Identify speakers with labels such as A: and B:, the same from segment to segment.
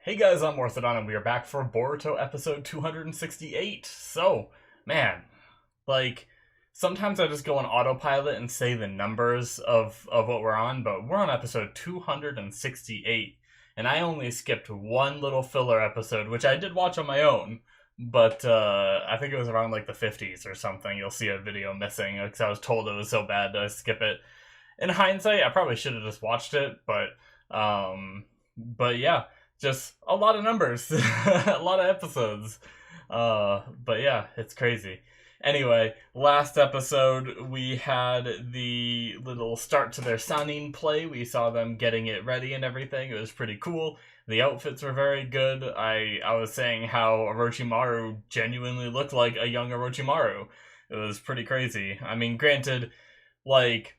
A: Hey guys, I'm Morthadon, and we are back for Boruto episode 268. So, man, like, sometimes I just go on autopilot and say the numbers of what we're on, but we're on episode 268, and I only skipped one little filler episode, which I did watch on my own, but I think it was around like the 50s or something. You'll see a video missing, because I was told it was so bad to skip it. In hindsight, I probably should have just watched it, but yeah, just a lot of numbers, a lot of episodes. But yeah, it's crazy. Anyway, last episode we had the little start to their Sanin play. We saw them getting it ready and everything. It was pretty cool. The outfits were very good. I was saying how Orochimaru genuinely looked like a young Orochimaru. It was pretty crazy. I mean, granted, like,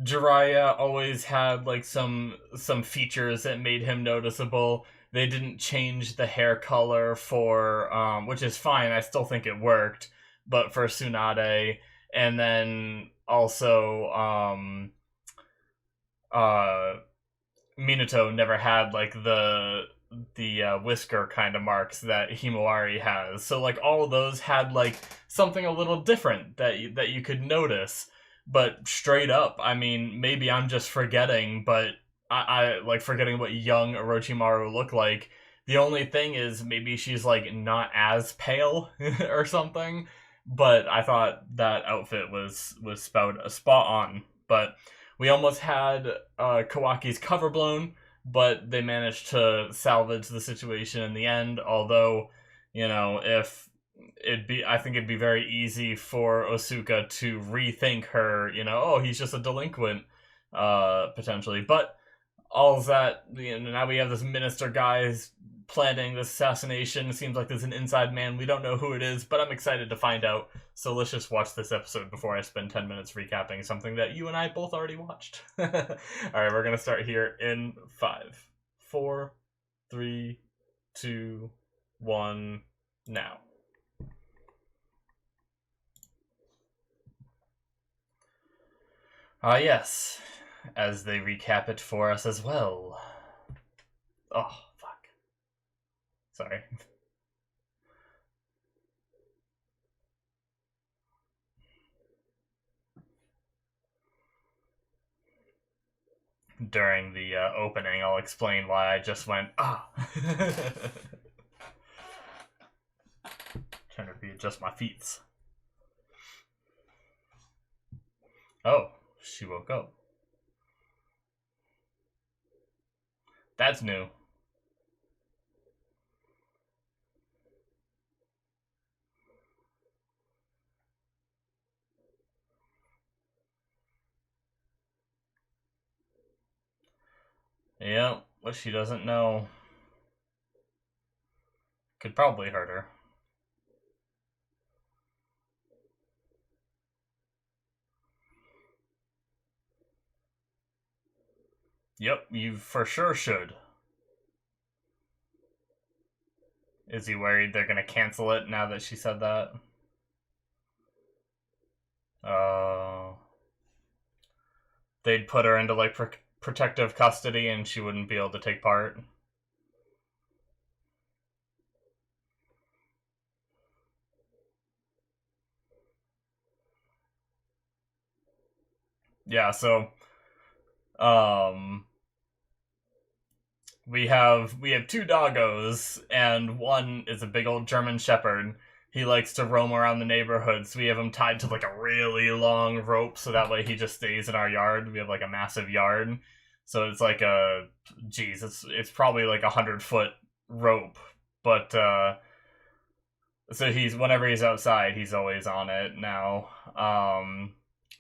A: Jiraiya always had like some features that made him noticeable. They didn't change the hair color for which is fine. I still think it worked, but for Tsunade, and then also Minato never had like the whisker kind of marks that Himawari has. So like all of those had like something a little different that you could notice. But straight up, I mean, maybe I'm just forgetting, but I like forgetting what young Orochimaru looked like. The only thing is maybe she's like not as pale or something. But I thought that outfit was spot on. But we almost had Kawaki's cover blown, but they managed to salvage the situation in the end. Although, you know, if I think it'd be very easy for Osuka to rethink her, you know, oh, he's just a delinquent, potentially. But all of that, you know, now we have this minister guy planning this assassination. It seems like there's an inside man. We don't know who it is, but I'm excited to find out. So let's just watch this episode before I spend 10 minutes recapping something that you and I both already watched. Alright, we're gonna start here in 5, 4, 3, 2, 1, now. Ah, yes, as they recap it for us as well. Oh, fuck. Sorry. During the opening, I'll explain why I just went, ah. Trying to readjust my feet. Oh, she woke up. That's new. Yep, what she doesn't know could probably hurt her. Yep, you for sure should. Is he worried they're gonna cancel it now that she said that? They'd put her into like protective custody and she wouldn't be able to take part. Yeah, so we have two doggos, and one is a big old German Shepherd. He likes to roam around the neighborhood, so we have him tied to like a really long rope, so that way he just stays in our yard. We have like a massive yard, so it's like it's probably like 100-foot rope, but so whenever he's outside, he's always on it now.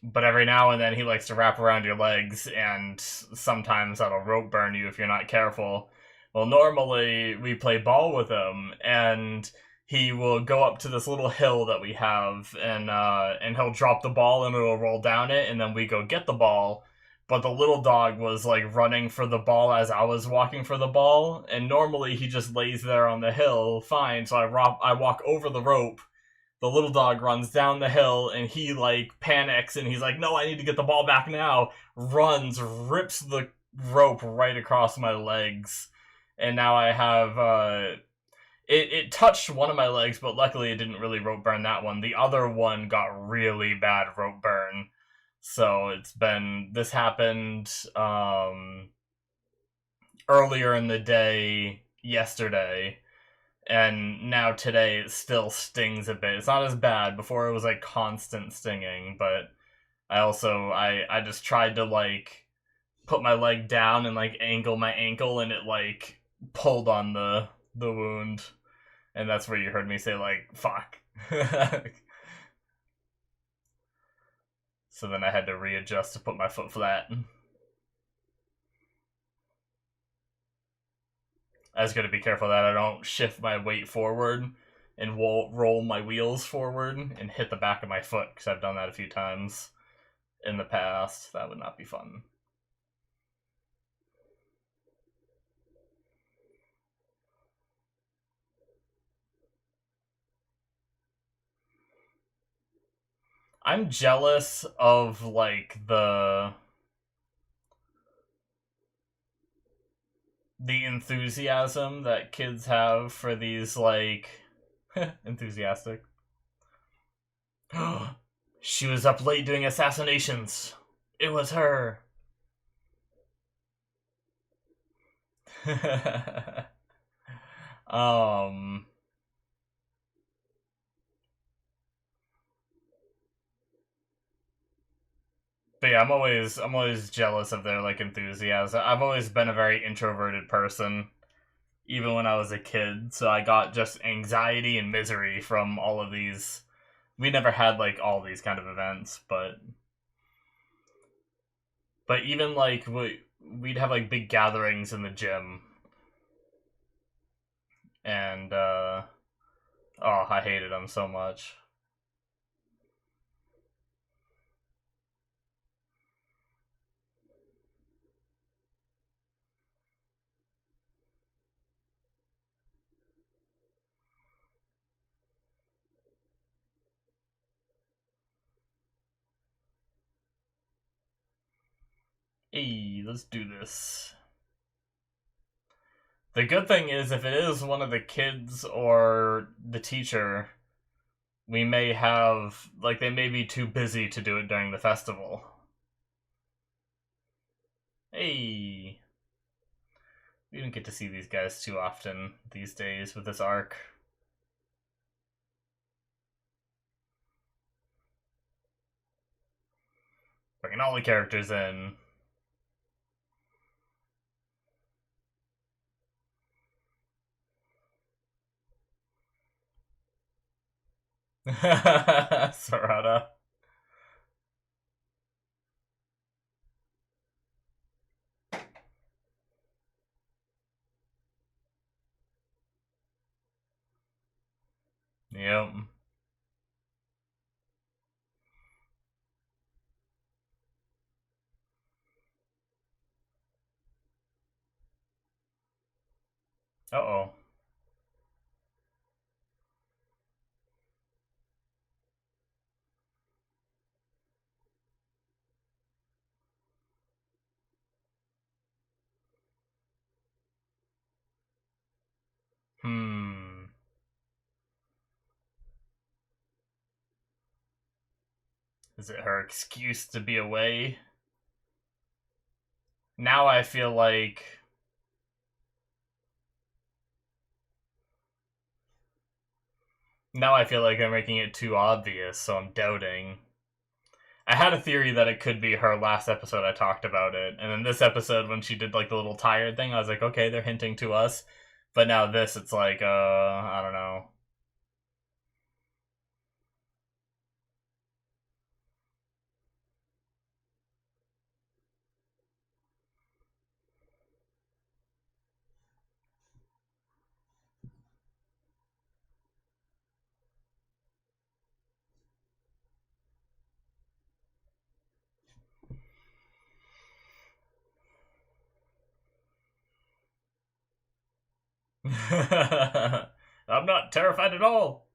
A: But every now and then he likes to wrap around your legs, and sometimes that'll rope burn you if you're not careful. Well, normally we play ball with him, and he will go up to this little hill that we have, and he'll drop the ball and it'll roll down it, and then we go get the ball. But the little dog was like running for the ball as I was walking for the ball, and normally he just lays there on the hill, fine. So I walk over the rope. The little dog runs down the hill and he like panics and he's like, no, I need to get the ball back now. Runs, rips the rope right across my legs. and now I have it touched one of my legs, but luckily it didn't really rope burn that one. The other one got really bad rope burn. So this happened earlier in the day yesterday, and now today it still stings a bit. It's not as bad. Before it was like constant stinging, but I just tried to like put my leg down and like angle my ankle, and it like pulled on the wound, and that's where you heard me say like fuck. So then I had to readjust to put my foot flat. I was going to be careful that I don't shift my weight forward and roll my wheels forward and hit the back of my foot, because I've done that a few times in the past. That would not be fun. I'm jealous of like the enthusiasm that kids have for these like enthusiastic. She was up late doing assassinations. It was her. um but yeah, I'm always jealous of their like enthusiasm. I've always been a very introverted person, even when I was a kid, so I got just anxiety and misery from all of these. We never had like all these kind of events, but even like we'd have like big gatherings in the gym, and oh, I hated them so much. Hey, let's do this. The good thing is, if it is one of the kids or the teacher, we may have like they may be too busy to do it during the festival. Hey, we don't get to see these guys too often these days with this arc. Bringing all the characters in. Sarada. Yep. Uh-oh. Hmm. Is it her excuse to be away? Now I feel like I'm making it too obvious, so I'm doubting. I had a theory that it could be her last episode. I talked about it, and then this episode when she did like the little tired thing, I was like, okay, they're hinting to us. But now this, it's like, I don't know. I'm not terrified at all.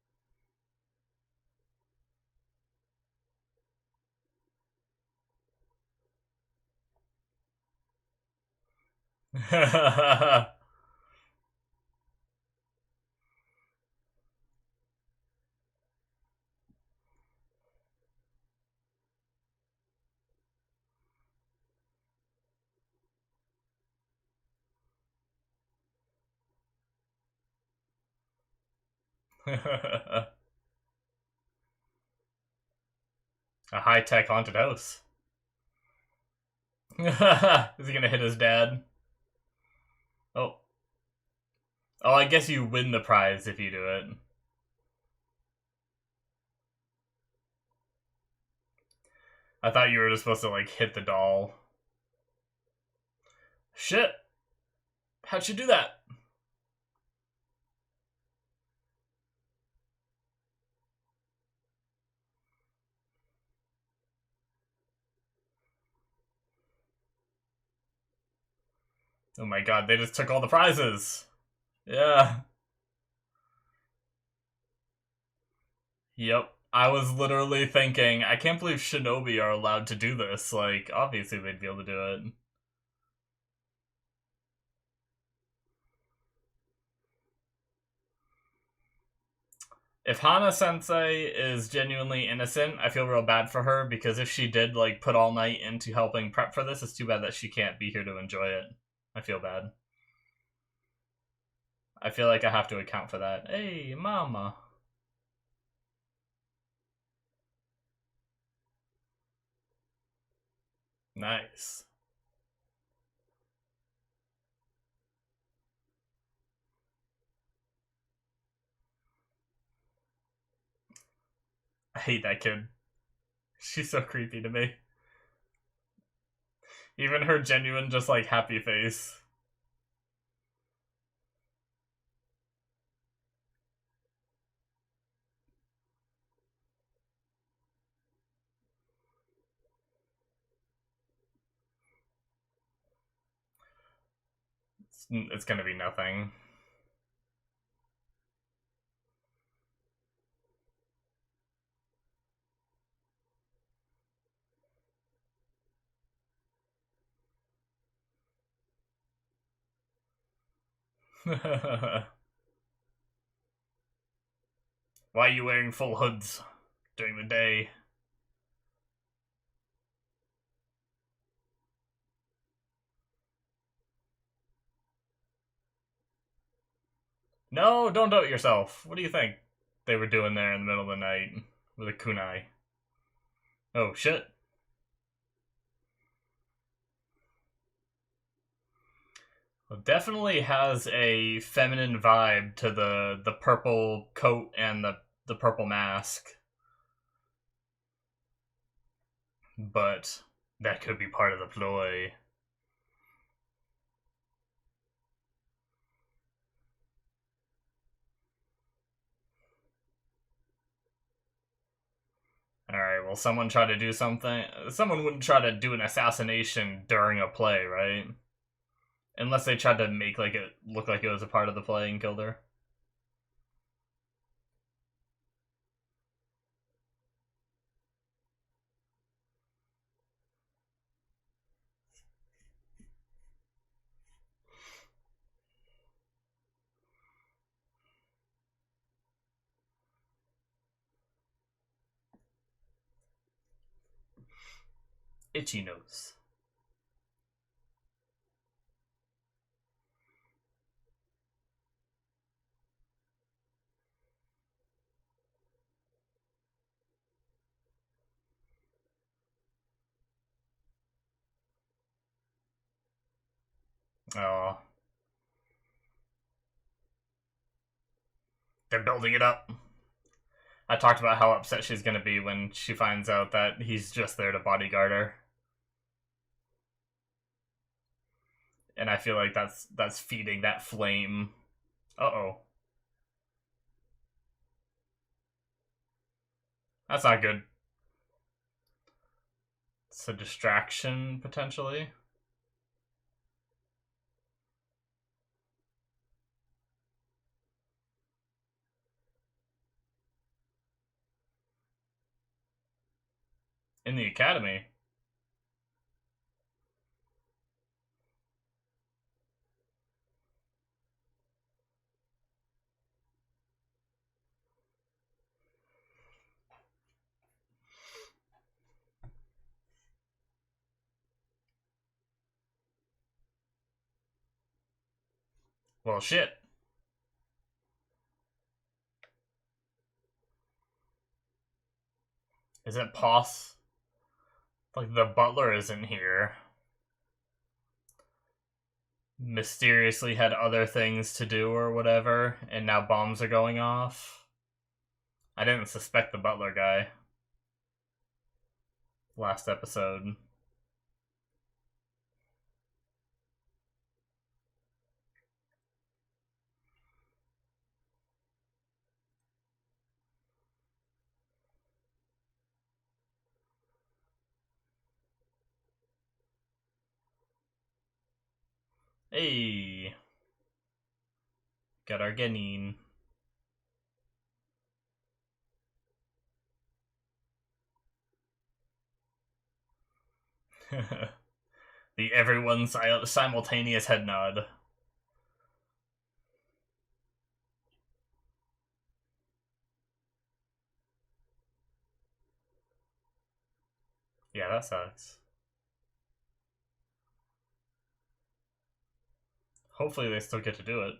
A: A high-tech haunted house. Is he gonna hit his dad? Oh. Oh, I guess you win the prize if you do it. I thought you were just supposed to, like, hit the doll. Shit! How'd you do that? Oh my god, they just took all the prizes! Yeah. Yep. I was literally thinking, I can't believe Shinobi are allowed to do this. Like, obviously they'd be able to do it. If Hana Sensei is genuinely innocent, I feel real bad for her, because if she did, like, put all night into helping prep for this, it's too bad that she can't be here to enjoy it. I feel bad. I feel like I have to account for that. Hey, mama. Nice. I hate that kid. She's so creepy to me. Even her genuine, just, like, happy face. It's gonna be nothing. Why are you wearing full hoods during the day? No, don't doubt yourself. What do you think they were doing there in the middle of the night with a kunai? Oh, shit. Well, definitely has a feminine vibe to the purple coat and the purple mask. But that could be part of the ploy. Alright, well, someone try to do something. Someone wouldn't try to do an assassination during a play, right? Unless they tried to make like it look like it was a part of the play and killed her. Itchy nose. Oh, they're building it up. I talked about how upset she's gonna be when she finds out that he's just there to bodyguard her. And I feel like that's feeding that flame. Uh-oh. That's not good. It's a distraction, potentially. In the academy. Well, shit. Is it Poss? Like, the butler isn't here. Mysteriously had other things to do or whatever, and now bombs are going off. I didn't suspect the butler guy. Last episode. Hey! Got our Genin. The everyone simultaneous head nod. Yeah, that sucks. Hopefully they still get to do it.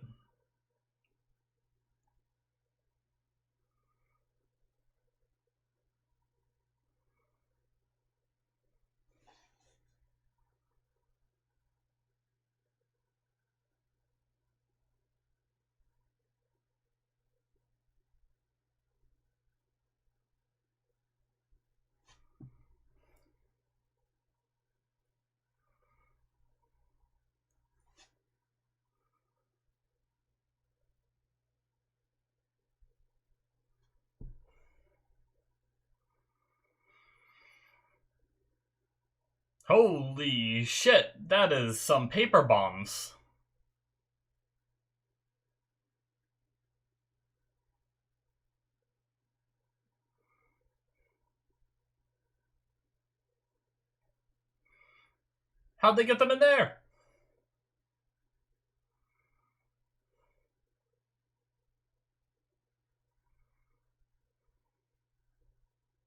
A: Holy shit, that is some paper bombs. How'd they get them in there?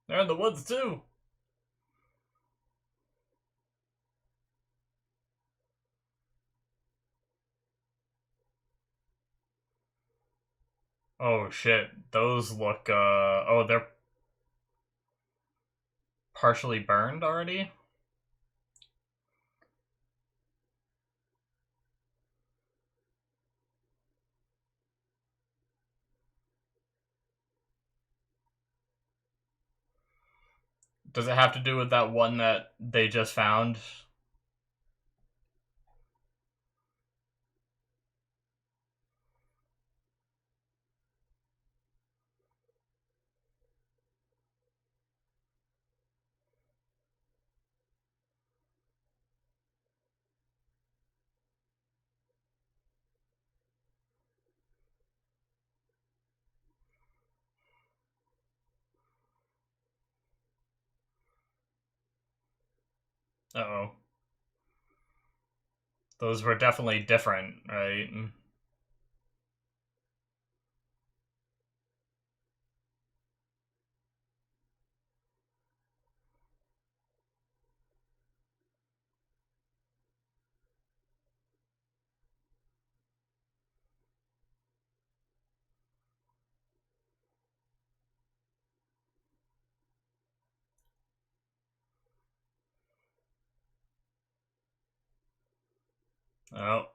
A: They're in the woods too. Oh shit, those look, oh, they're partially burned already? Does it have to do with that one that they just found? Uh-oh. Those were definitely different, right? Oh.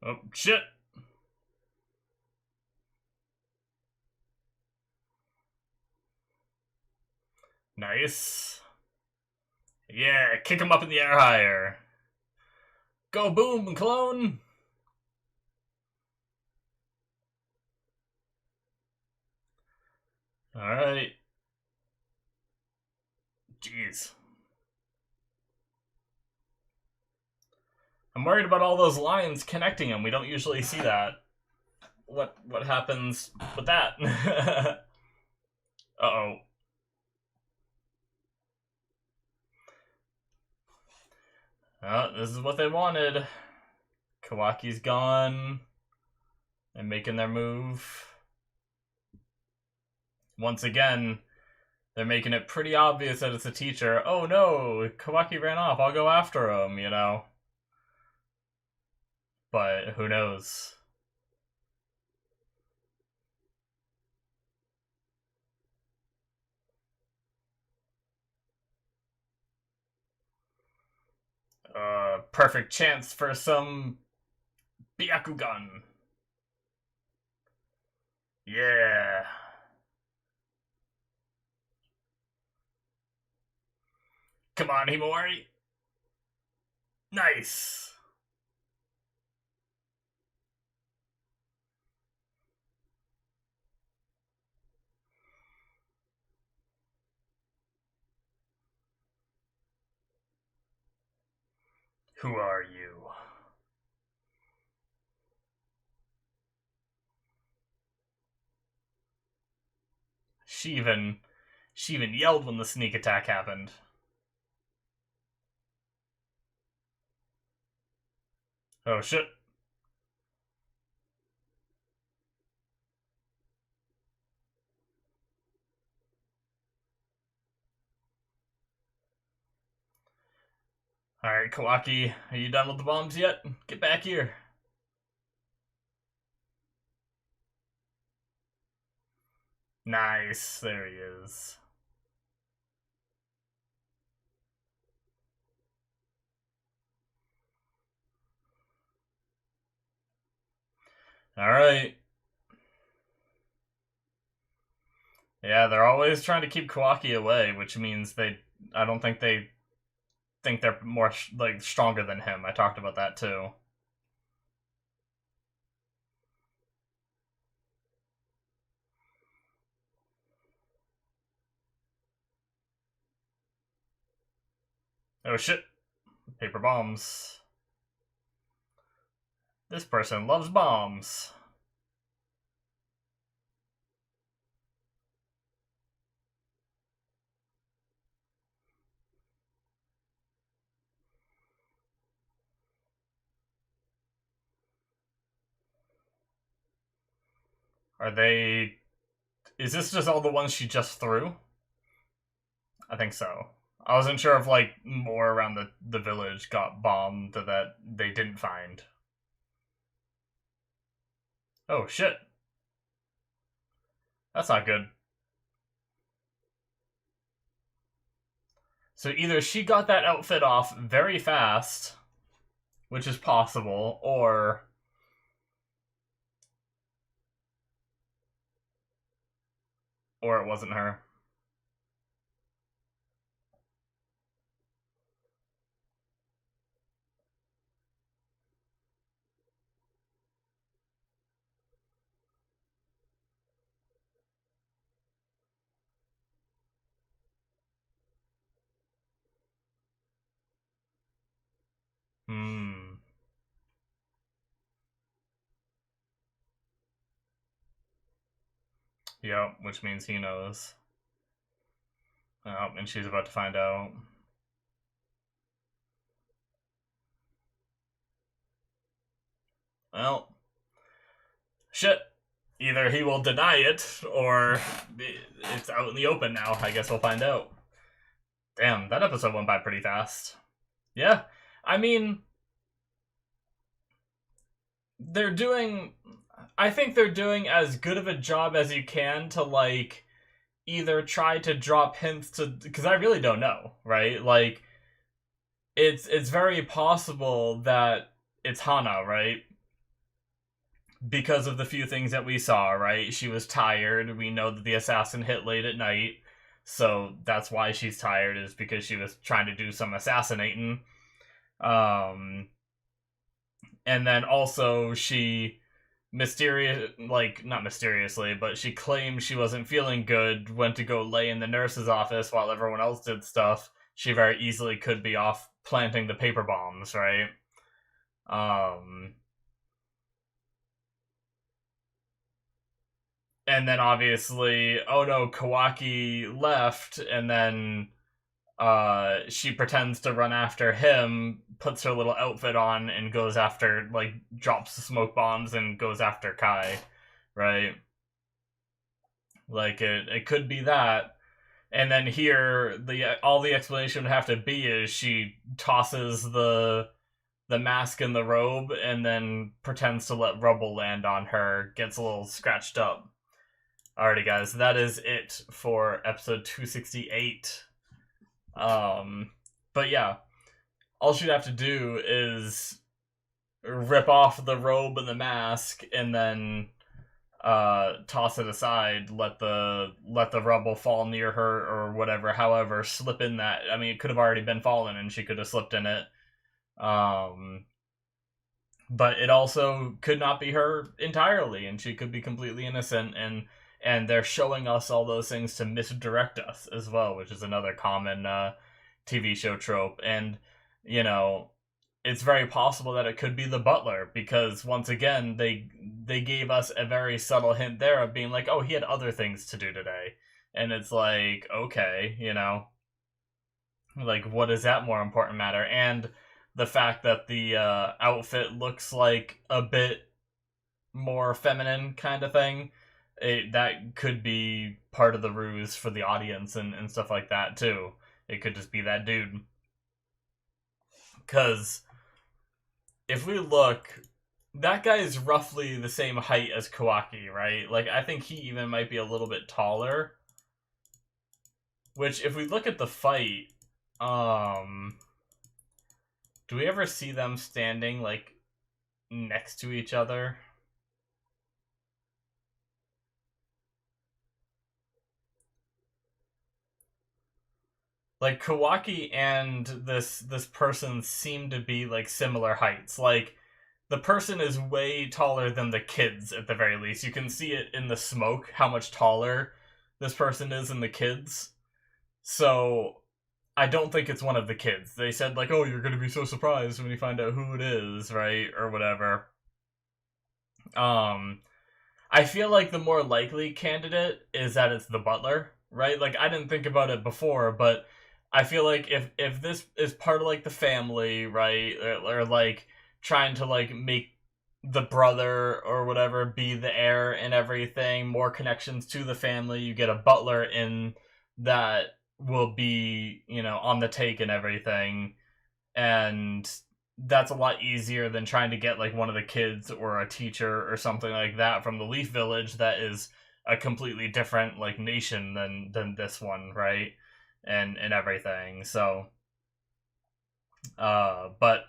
A: Oh, shit! Nice. Yeah, kick him up in the air higher. Go boom, clone! Alright. Jeez. I'm worried about all those lines connecting them. We don't usually see that. What happens with that? Uh-oh. This is what they wanted. Kawaki's gone and making their move. Once again, they're making it pretty obvious that it's a teacher. Oh no, Kawaki ran off. I'll go after him, you know? But who knows? Perfect chance for some Byakugan. Yeah. Come on, Himawari. Nice. Who are you? She even yelled when the sneak attack happened. Oh shit. Alright, Kawaki, are you done with the bombs yet? Get back here. Nice, there he is. Alright. Yeah, they're always trying to keep Kawaki away, which means I don't think they think they're more, like, stronger than him. I talked about that too. Oh shit. Paper bombs. This person loves bombs. Are they... Is this just all the ones she just threw? I think so. I wasn't sure if, like, more around the village got bombed that they didn't find. Oh, shit. That's not good. So either she got that outfit off very fast, which is possible, or it wasn't her. Hmm. Yep, which means he knows. Oh, and she's about to find out. Well, shit. Either he will deny it, or it's out in the open now. I guess we'll find out. Damn, that episode went by pretty fast. Yeah, I mean, they're doing... I think they're doing as good of a job as you can to, like, either try to drop hints to... Because I really don't know, right? Like, it's very possible that it's Hana, right? Because of the few things that we saw, right? She was tired. We know that the assassin hit late at night. So that's why she's tired, is because she was trying to do some assassinating. And then also she not mysteriously, but she claimed she wasn't feeling good, went to go lay in the nurse's office while everyone else did stuff. She very easily could be off planting the paper bombs, right? And then obviously, oh no, Kawaki left, and then she pretends to run after him, puts her little outfit on, and goes after, like, drops the smoke bombs and goes after Kai, right? Like, it could be that. And then here, all the explanation would have to be is she tosses the mask and the robe, and then pretends to let rubble land on her, gets a little scratched up. Alrighty, guys, that is it for episode 268. But yeah, all she'd have to do is rip off the robe and the mask, and then toss it aside, let the rubble fall near her or whatever. However, slip in that. I mean, it could have already been fallen, and she could have slipped in it. But it also could not be her entirely, and she could be completely innocent, and they're showing us all those things to misdirect us as well, which is another common TV show trope. And, you know, it's very possible that it could be the butler, because once again, they gave us a very subtle hint there of being like, oh, he had other things to do today. And it's like, okay, you know, like, what is that more important matter? And the fact that the outfit looks like a bit more feminine kind of thing, that could be part of the ruse for the audience and stuff like that too. It could just be that dude. Because if we look, that guy is roughly the same height as Kawaki, right? Like, I think he even might be a little bit taller. Which, if we look at the fight, do we ever see them standing, like, next to each other? Like, Kawaki and this person seem to be, like, similar heights. Like, the person is way taller than the kids, at the very least. You can see it in the smoke, how much taller this person is than the kids. So, I don't think it's one of the kids. They said, like, oh, you're gonna be so surprised when you find out who it is, right? Or whatever. I feel like the more likely candidate is that it's the butler, right? Like, I didn't think about it before, but I feel like if this is part of, like, the family, right? Or like, trying to, like, make the brother or whatever be the heir and everything, more connections to the family, you get a butler in that will be, you know, on the take and everything, and that's a lot easier than trying to get, like, one of the kids or a teacher or something like that from the Leaf Village that is a completely different, like, nation than this one, right? And everything. So but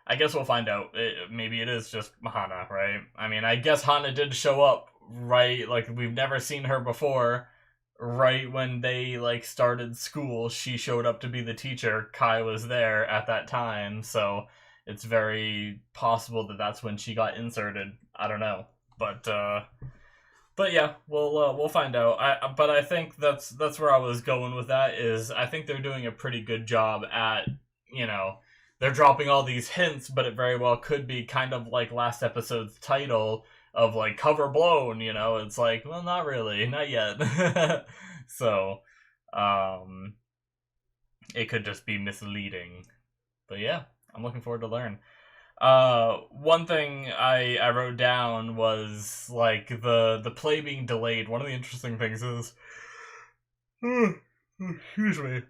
A: I guess we'll find out. Maybe it is just Hana, right? I mean, I guess Hana did show up, right? Like, we've never seen her before. Right when they, like, started school, she showed up to be the teacher. Kai was there at that time, so it's very possible that that's when she got inserted. I don't know, but yeah, we'll find out. But I think that's where I was going with that. Is I think they're doing a pretty good job at, you know, they're dropping all these hints, but it very well could be kind of like last episode's title of, like, cover blown, you know. It's like, well, not really, not yet. So it could just be misleading, but yeah, I'm looking forward to learn. One thing I wrote down was, like, the play being delayed. One of the interesting things is excuse me,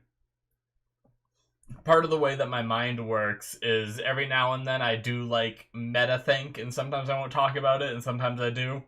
A: part of the way that my mind works is every now and then I do, like, meta think, and sometimes I won't talk about it, and sometimes I do.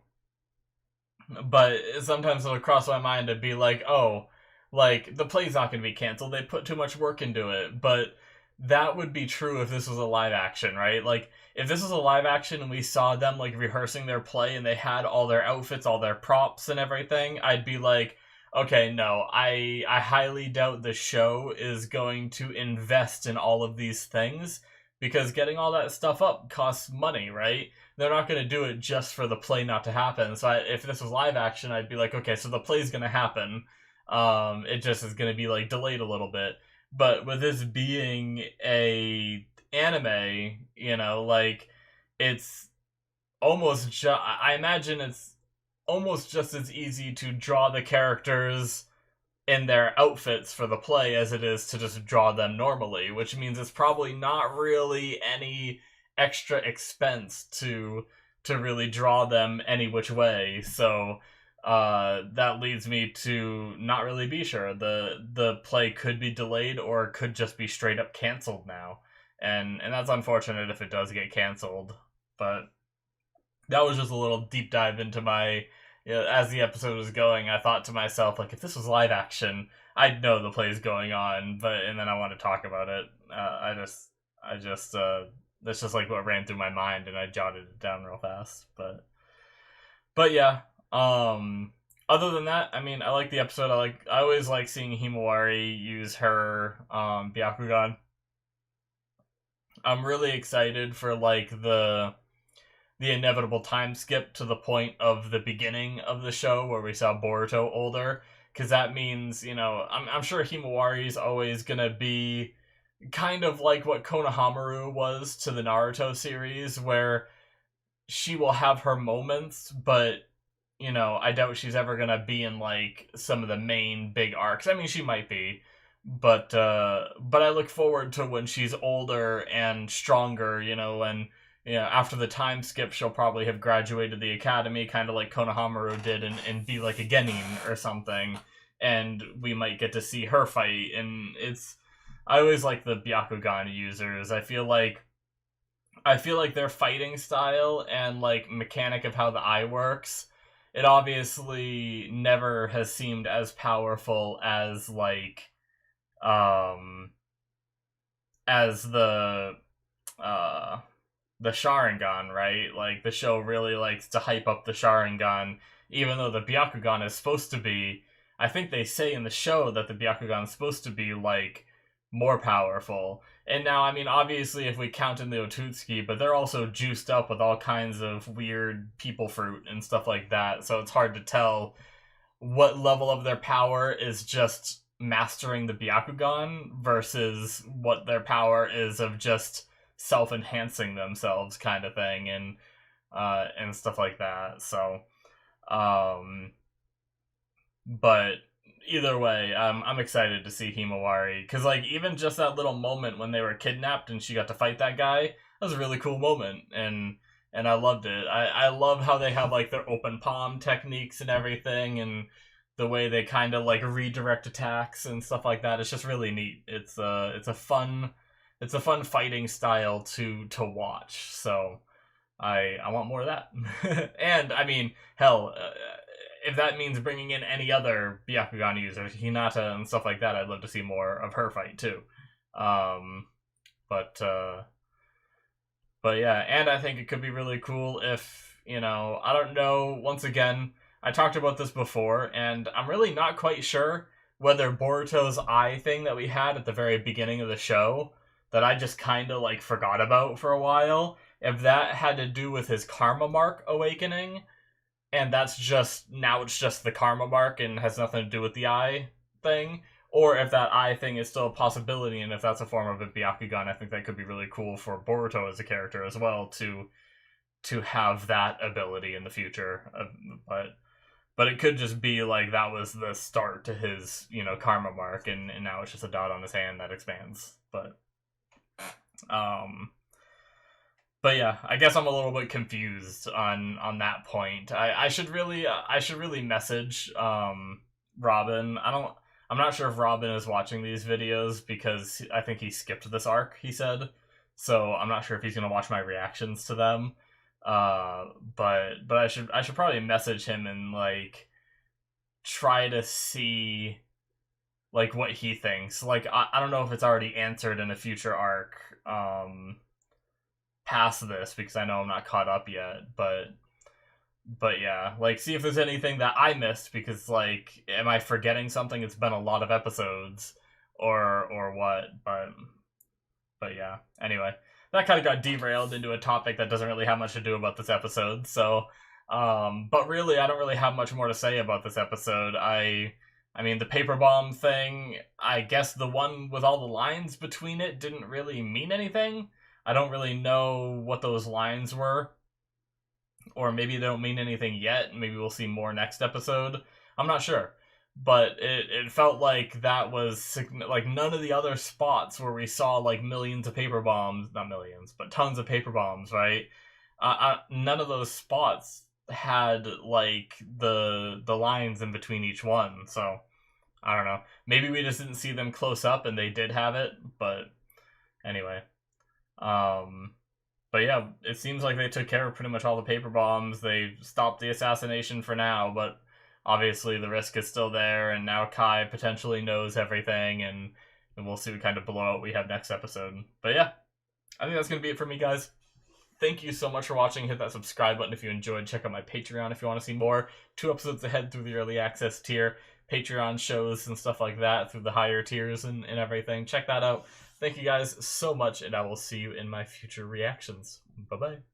A: But sometimes it'll cross my mind to be like, oh, like, the play's not going to be canceled. They put too much work into it. But that would be true if this was a live action, right? Like, if this was a live action and we saw them, like, rehearsing their play and they had all their outfits, all their props and everything, I'd be like, okay, no, I highly doubt the show is going to invest in all of these things, because getting all that stuff up costs money, right? They're not going to do it just for the play not to happen. So if this was live action, I'd be like, okay, so the play's going to happen. It just is going to be, like, delayed a little bit. But with this being a anime, you know, like, it's almost I imagine it's almost just as easy to draw the characters in their outfits for the play as it is to just draw them normally, which means it's probably not really any extra expense to really draw them any which way. So that leads me to not really be sure. The play could be delayed or could just be straight up canceled now. And that's unfortunate if it does get canceled. But that was just a little deep dive into my, as the episode was going, I thought to myself, like, if this was live action, I'd know the play's going on, and then I want to talk about it. That's just like what ran through my mind, and I jotted it down real fast. But yeah. Other than that, I mean, I like the episode. I always like seeing Himawari use her Byakugan. I'm really excited for like the inevitable time skip to the point of the beginning of the show where we saw Boruto older, because that means, I'm sure Himawari is always gonna be kind of like what Konohamaru was to the Naruto series, where she will have her moments, but I doubt she's ever gonna be in like some of the main big arcs. I mean, she might be, but I look forward to when she's older and stronger, and after the time skip, she'll probably have graduated the academy, kind of like Konohamaru did, and be like a genin or something, and we might get to see her fight. And I always like the Byakugan users. I feel like their fighting style and like mechanic of how the eye works, it obviously never has seemed as powerful as like as the Sharingan, right? Like, the show really likes to hype up the Sharingan, even though the Byakugan is supposed to be, I think they say in the show that the Byakugan is supposed to be like more powerful. And now, I mean, obviously if we count in the Otutsuki, but they're also juiced up with all kinds of weird people fruit and stuff like that, so it's hard to tell what level of their power is just mastering the Byakugan versus what their power is of just self-enhancing themselves, kind of thing, and stuff like that. So but either way, I'm excited to see Himawari, because like even just that little moment when they were kidnapped and she got to fight that guy, that was a really cool moment, and I loved it. I love how they have like their open palm techniques and everything, and the way they kind of like redirect attacks and stuff like that. It's just really neat. It's a fun fighting style to watch. So I want more of that. And I mean, hell, if that means bringing in any other Byakugan users, Hinata and stuff like that, I'd love to see more of her fight too. But yeah, and I think it could be really cool if, I don't know, once again, I talked about this before, and I'm really not quite sure whether Boruto's eye thing that we had at the very beginning of the show, that I just kind of like forgot about for a while, if that had to do with his karma mark awakening, and that's just, now it's just the karma mark and has nothing to do with the eye thing, or if that eye thing is still a possibility, and if that's a form of a Byakugan, I think that could be really cool for Boruto as a character as well, to have that ability in the future. But it could just be like that was the start to his, karma mark, and now it's just a dot on his hand that expands. But yeah, I guess I'm a little bit confused on that point. I should really message Robin. I'm not sure if Robin is watching these videos, because I think he skipped this arc, he said. So I'm not sure if he's gonna watch my reactions to them. But I should probably message him and like try to see like what he thinks. Like I don't know if it's already answered in a future arc past this, because I know I'm not caught up yet, but yeah, like see if there's anything that I missed, because like, am I forgetting something? It's been a lot of episodes or what, but yeah, anyway. That kind of got derailed into a topic that doesn't really have much to do about this episode. So, but really, I don't really have much more to say about this episode. I mean, the paper bomb thing, I guess the one with all the lines between it didn't really mean anything. I don't really know what those lines were. Or maybe they don't mean anything yet. Maybe we'll see more next episode. I'm not sure. but it felt like that was like none of the other spots where we saw like millions of paper bombs, not millions, but tons of paper bombs, right? None of those spots had like the lines in between each one, so I don't know. Maybe we just didn't see them close up and they did have it, but anyway. Um, but yeah, it seems like they took care of pretty much all the paper bombs. They stopped the assassination for now, but obviously the risk is still there, and now Kai potentially knows everything, and we'll see what kind of blowout we have next episode. But yeah, I think that's going to be it for me, guys. Thank you so much for watching. Hit that subscribe button if you enjoyed. Check out my Patreon if you want to see more. 2 episodes ahead through the early access tier. Patreon shows and stuff like that through the higher tiers and everything. Check that out. Thank you guys so much, and I will see you in my future reactions. Bye-bye.